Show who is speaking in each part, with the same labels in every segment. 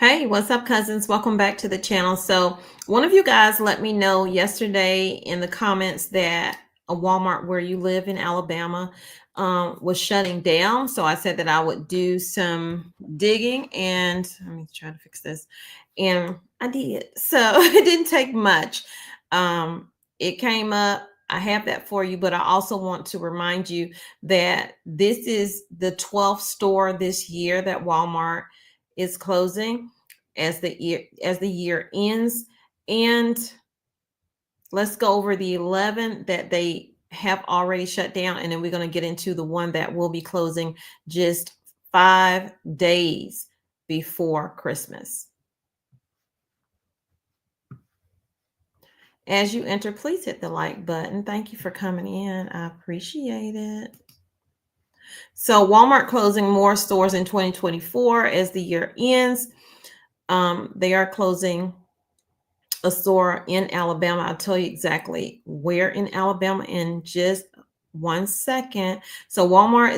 Speaker 1: Hey, what's up, cousins? Welcome back to the channel. So, one of you guys let me know yesterday in the comments that a Walmart where you live in Alabama was shutting down. So, I said that I would do some digging and let me try to fix this. And I did. So, it didn't take much. Um, it came up. I have that for you, but I also want to remind you that this is the 12th store this year that Walmart is closing as the year ends, and let's go over the 11 that they have already shut down, and then we're going to get into the one that will be closing just 5 days before Christmas. As you enter, please hit the like button. Thank you for coming in. I appreciate it. So Walmart closing more stores in 2024 as the year ends. They are closing a store in Alabama. I'll tell you exactly where in Alabama in just 1 second. So Walmart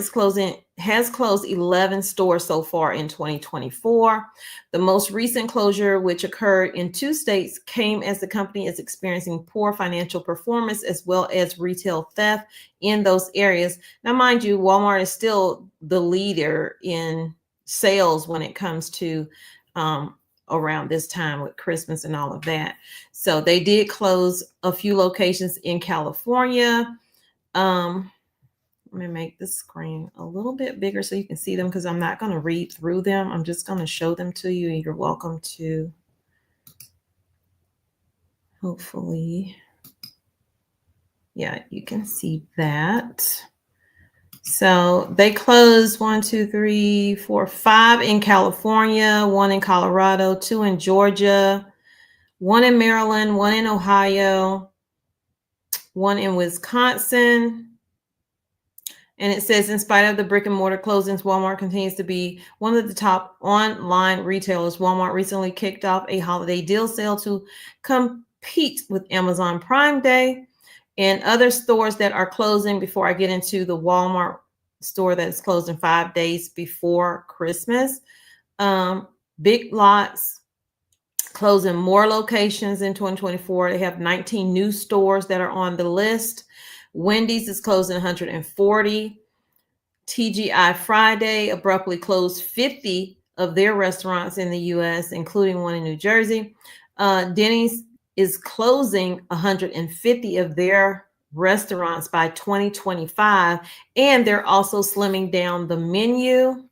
Speaker 1: has closed 11 stores so far in 2024. The most recent closure, which occurred in 2 states, came as the company is experiencing poor financial performance as well as retail theft in those areas. Now, mind you, Walmart is still the leader in sales when it comes to around this time with Christmas and all of that. So they did close a few locations in California. Let me make the screen a little bit bigger so you can see them, because I'm not going to read through them. I'm just going to show them to you, and you're welcome to hopefully, yeah, you can see that. So they closed 1, 2, 3, 4, 5 in California, 1 in Colorado, 2 in Georgia, 1 in Maryland, 1 in Ohio, 1 in Wisconsin. And it says, in spite of the brick and mortar closings, Walmart continues to be one of the top online retailers. Walmart recently kicked off a holiday deal sale to compete with Amazon Prime Day and other stores that are closing. Before I get into the Walmart store that is closing 5 days before Christmas, Big Lots closing more locations in 2024. They have 19 new stores that are on the list. Wendy's is closing 140. TGI Friday abruptly closed 50 of their restaurants in the U.S., including one in New Jersey. Denny's is closing 150 of their restaurants by 2025, and they're also slimming down the menu.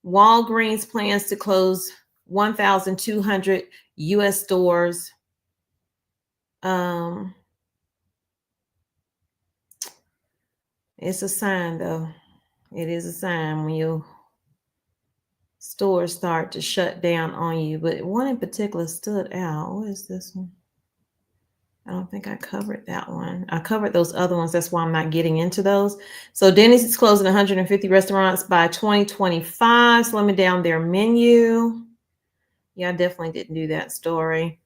Speaker 1: Walgreens plans to close 1,200 U.S. stores. It's a sign, though. It is a sign when your stores start to shut down on you. But one in particular stood out. What is this one? I don't think I covered that one. I covered those other ones. That's why I'm not getting into those. So Denny's is closing 150 restaurants by 2025, slimming down their menu. Yeah, I definitely didn't do that story.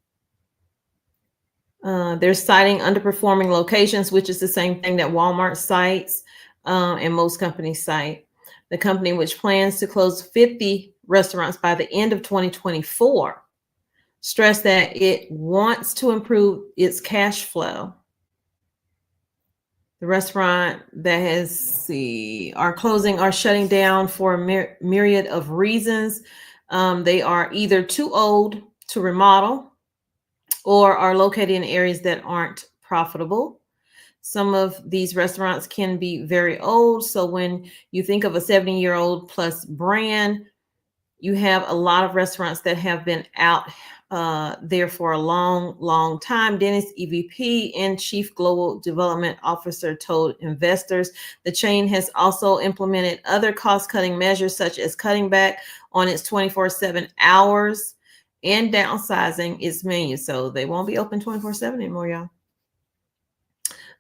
Speaker 1: They're citing underperforming locations, which is the same thing that Walmart cites and most companies cite. The company, which plans to close 50 restaurants by the end of 2024, stressed that it wants to improve its cash flow. The restaurant that are closing are shutting down for a myriad of reasons. They are either too old to remodel or are located in areas that aren't profitable. Some of these restaurants can be very old. So when you think of a 70-year-old plus brand, you have a lot of restaurants that have been out there for a long time. Dennis, EVP and Chief Global Development Officer, told investors the chain has also implemented other cost-cutting measures, such as cutting back on its 24/7 hours and downsizing its menu. So they won't be open 24/7 anymore, y'all.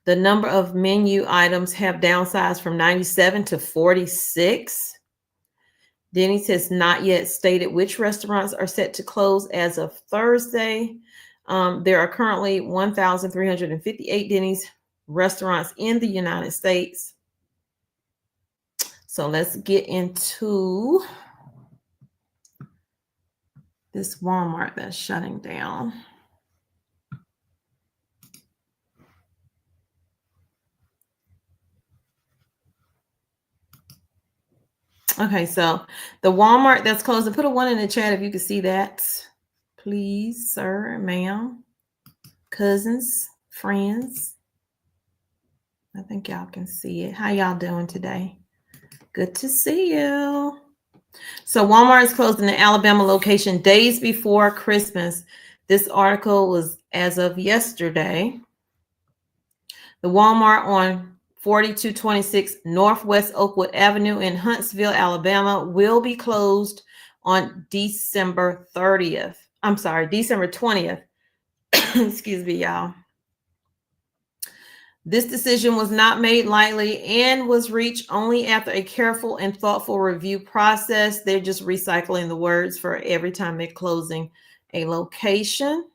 Speaker 1: The number of menu items have downsized from 97 to 46. Denny's has not yet stated which restaurants are set to close as of Thursday. There are currently 1,358 Denny's restaurants in the United States. So let's get into this Walmart that's shutting down. Okay, so the Walmart that's closing, put a 1 in the chat if you can see that. Please, sir, ma'am, cousins, friends. I think y'all can see it. How y'all doing today? Good to see you. So Walmart is closing the Alabama location days before Christmas. This article was as of yesterday. The Walmart on 4226 Northwest Oakwood Avenue in Huntsville, Alabama will be closed on December 30th. I'm sorry, December 20th. Excuse me, y'all. This decision was not made lightly and was reached only after a careful and thoughtful review process. They're just recycling the words for every time they're closing a location.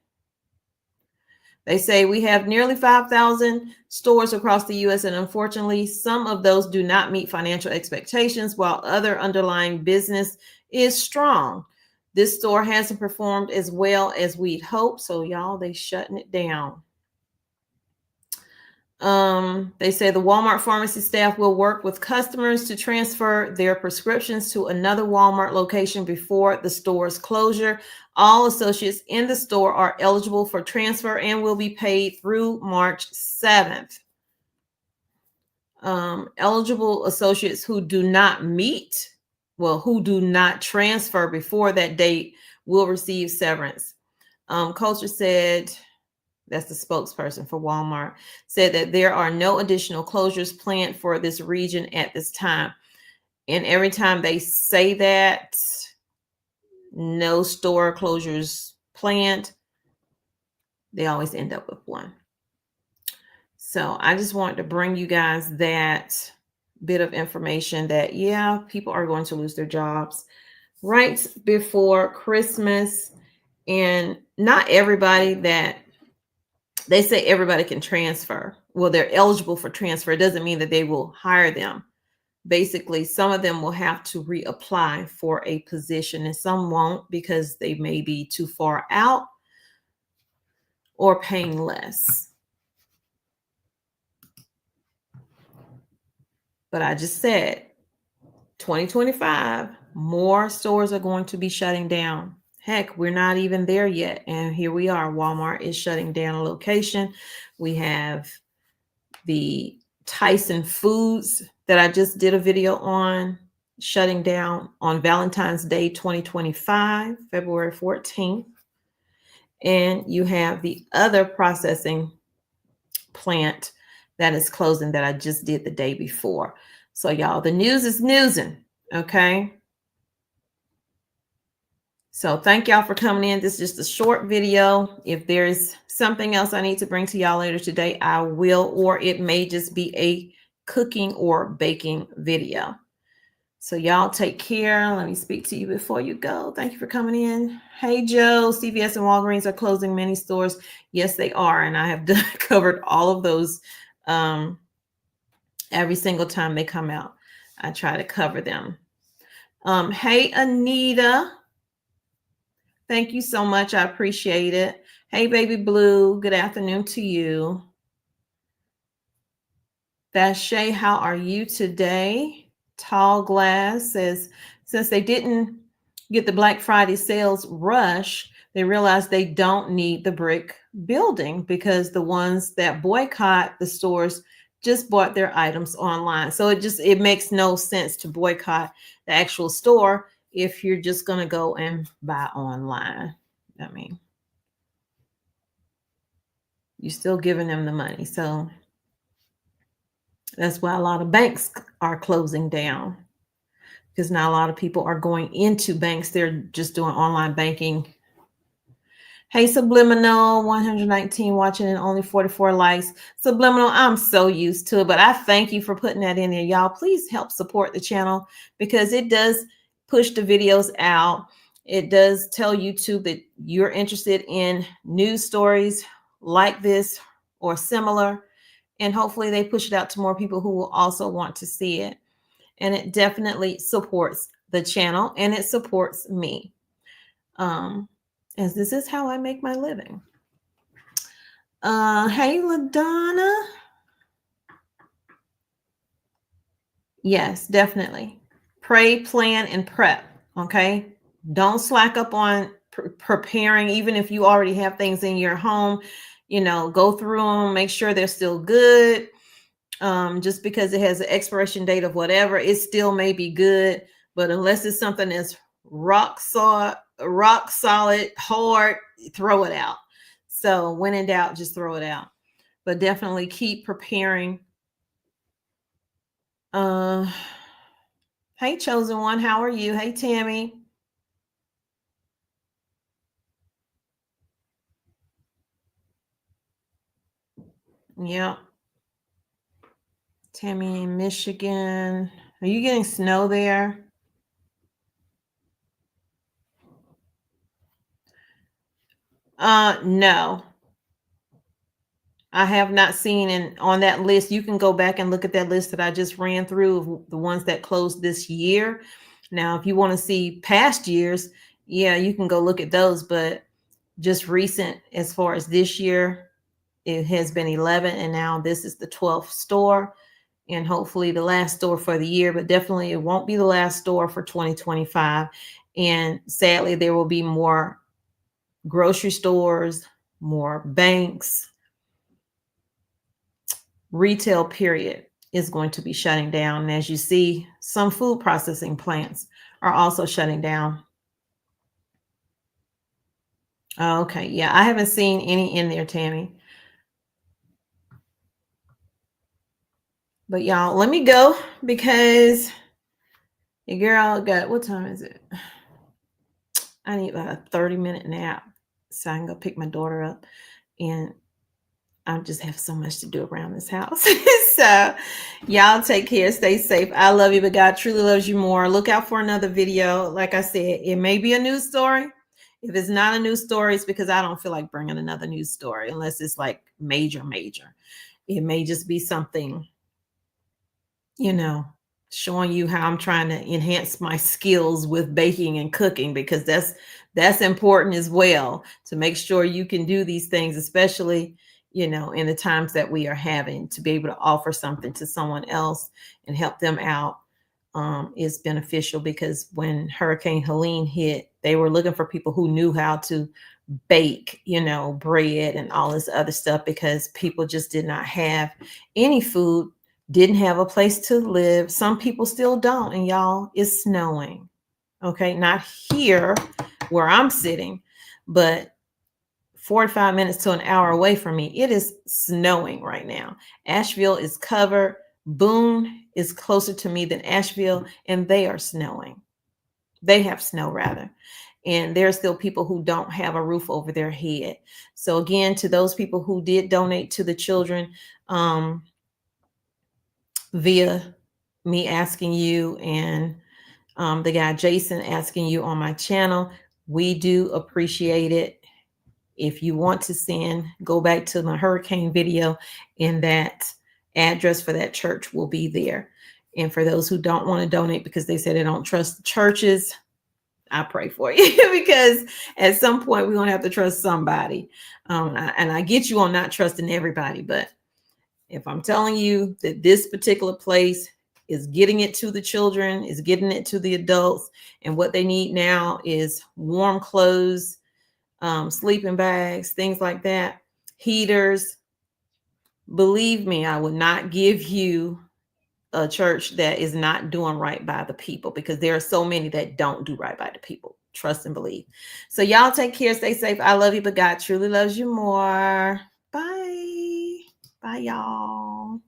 Speaker 1: They say we have nearly 5,000 stores across the U.S., and unfortunately, some of those do not meet financial expectations, while other underlying business is strong. This store hasn't performed as well as we'd hoped, so y'all, they shutting it down. They say the Walmart pharmacy staff will work with customers to transfer their prescriptions to another Walmart location before the store's closure. All associates in the store are eligible for transfer and will be paid through March 7th. Eligible associates who do not transfer before that date will receive severance. Culture said, that's the spokesperson for Walmart, said that there are no additional closures planned for this region at this time. And every time they say that, no store closures planned, they always end up with one. So I just wanted to bring you guys that bit of information that, yeah, people are going to lose their jobs right before Christmas. And not everybody that they say everybody can transfer. Well, they're eligible for transfer. It doesn't mean that they will hire them. Basically, some of them will have to reapply for a position and some won't because they may be too far out or paying less. But I just said 2025, more stores are going to be shutting down. Heck, we're not even there yet. And here we are. Walmart is shutting down a location. We have the Tyson Foods that I just did a video on shutting down on Valentine's Day 2025, February 14th. And you have the other processing plant that is closing that I just did the day before. So y'all, the news is newsing, okay? So thank y'all for coming in. This is just a short video. If there's something else I need to bring to y'all later today, I will, or it may just be a cooking or baking video. So y'all take care. Let me speak to you before you go. Thank you for coming in. Hey, Joe, CVS and Walgreens are closing many stores. Yes, they are. And I have covered all of those every single time they come out. I try to cover them. Hey, Anita. Thank you so much. I appreciate it. Hey, Baby Blue. Good afternoon to you. That's Shay. How are you today? Tall Glass says, since they didn't get the Black Friday sales rush, they realized they don't need the brick building because the ones that boycott the stores just bought their items online. So it makes no sense to boycott the actual store if you're just going to go and buy online. I mean, you're still giving them the money. So that's why a lot of banks are closing down, because now a lot of people are going into banks. They're just doing online banking. Hey, Subliminal 119 watching and only 44 likes. Subliminal, I'm so used to it, but I thank you for putting that in there. Y'all, please help support the channel because it does push the videos out. It does tell YouTube that you're interested in news stories like this or similar. And hopefully they push it out to more people who will also want to see it. And it definitely supports the channel and it supports me. as this is how I make my living. Hey, LaDonna. Yes, definitely. Pray, plan, and prep. Okay. Don't slack up on preparing, even if you already have things in your home. Go through them, make sure they're still good. Just because it has an expiration date of whatever, it still may be good. But unless it's something that's rock solid, hard, throw it out. So when in doubt, just throw it out. But definitely keep preparing. Hey, chosen one, how are you? Hey, Tammy. Yep. Tammy in Michigan. Are you getting snow there? No. I have not seen, and on that list, you can go back and look at that list that I just ran through of the ones that closed this year. Now, if you want to see past years, yeah, you can go look at those, but just recent as far as this year, it has been 11, and now this is the 12th store, and hopefully the last store for the year, but definitely it won't be the last store for 2025. And sadly, there will be more grocery stores, more banks, retail period is going to be shutting down. And as you see, some food processing plants are also shutting down. Okay, yeah, I haven't seen any in there, Tammy. But y'all, let me go because your girl got, what time is it? I need about a 30-minute nap so I can go pick my daughter up. And I just have so much to do around this house. So y'all take care, stay safe. I love you, but God truly loves you more. Look out for another video. Like I said, it may be a news story. If it's not a news story, it's because I don't feel like bringing another news story unless it's like major. It may just be something, showing you how I'm trying to enhance my skills with baking and cooking, because that's important as well, to make sure you can do these things, especially in the times that we are having, to be able to offer something to someone else and help them out is beneficial. Because when Hurricane Helene hit, they were looking for people who knew how to bake, bread and all this other stuff, because people just did not have any food, didn't have a place to live. Some people still don't. And y'all, it's snowing. Okay, not here where I'm sitting, but 45 minutes to an hour away from me, it is snowing right now. Asheville is covered. Boone is closer to me than Asheville, and they are snowing. They have snow, rather. And there are still people who don't have a roof over their head. So again, to those people who did donate to the children, via me asking you and the guy Jason asking you on my channel, we do appreciate it. If you want to send, go back to my hurricane video, and that address for that church will be there. And for those who don't want to donate because they said they don't trust the churches, I pray for you because at some point we're going to have to trust somebody. And I get you on not trusting everybody, but if I'm telling you that this particular place is getting it to the children, is getting it to the adults, and what they need now is warm clothes, sleeping bags, things like that, heaters. Believe me, I would not give you a church that is not doing right by the people, because there are so many that don't do right by the people. Trust and believe. So y'all take care, stay safe. I love you, but God truly loves you more. Bye. Bye, y'all.